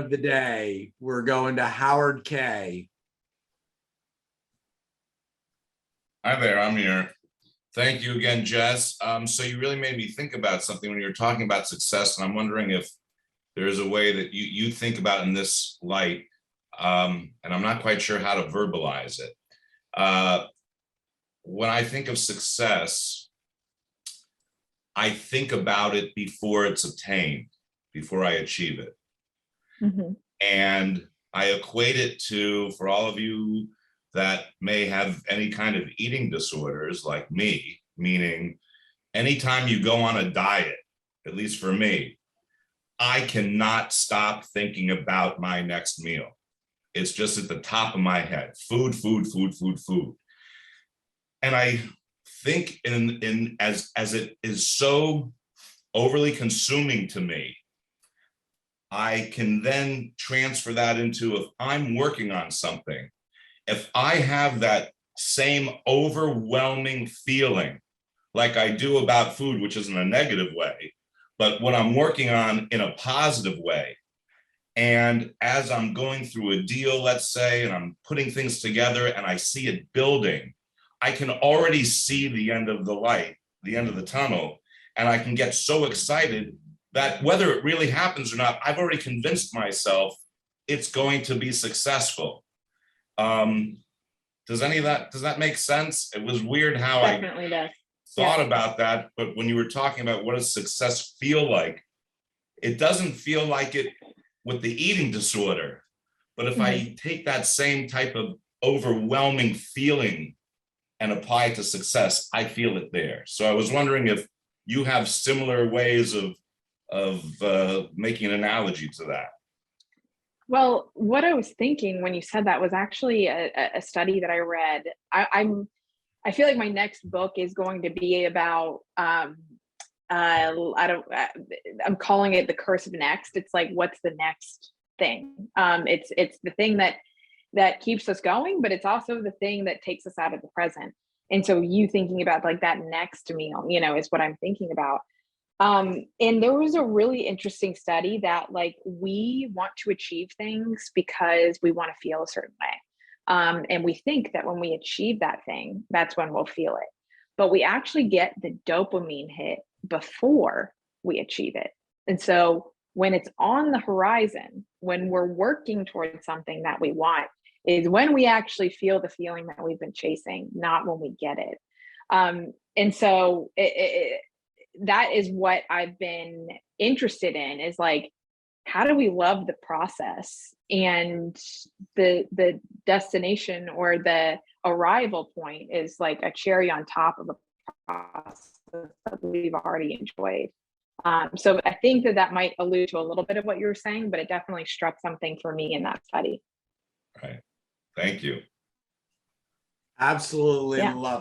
of the day. We're going to Howard Kaye. Hi there, I'm here. Thank you again, Jess. So you really made me think about something when you were talking about success, and I'm wondering if there's a way that you think about in this light, and I'm not quite sure how to verbalize it. When I think of success, I think about it before it's obtained, before I achieve it. Mm-hmm. And I equate it to, for all of you that may have any kind of eating disorders like me, meaning anytime you go on a diet, at least for me, I cannot stop thinking about my next meal. It's just at the top of my head, food, food, food, food, food. And I think as it is so overly consuming to me, I can then transfer that into, if I'm working on something, if I have that same overwhelming feeling like I do about food, which is in a negative way, but what I'm working on in a positive way, and as I'm going through a deal, let's say, and I'm putting things together and I see it building, I can already see the end of the light, the end of the tunnel, and I can get so excited that whether it really happens or not, I've already convinced myself it's going to be successful. Does that make sense? It was weird how Definitely does. thought about that, but when you were talking about what does success feel like, it doesn't feel like it with the eating disorder. But if I take that same type of overwhelming feeling and apply it to success, I feel it there. So I was wondering if you have similar ways of making an analogy to that. Well, what I was thinking when you said that was actually a study that I read. I feel like my next book is going to be about I'm calling it the curse of next. It's like, what's the next thing? It's the thing that keeps us going, but it's also the thing that takes us out of the present. And so you thinking about like that next meal, is what I'm thinking about. And there was a really interesting study that like we want to achieve things because we want to feel a certain way. And we think that when we achieve that thing, that's when we'll feel it. But we actually get the dopamine hit before we achieve it. And so when it's on the horizon, when we're working towards something that we want, is when we actually feel the feeling that we've been chasing, not when we get it. And so that is what I've been interested in, is like, how do we love the process, and the destination or the arrival point is like a cherry on top of a process that we've already enjoyed. So I think that might allude to a little bit of what you were saying, but it definitely struck something for me in that study. Right. Thank you. Absolutely Yeah. love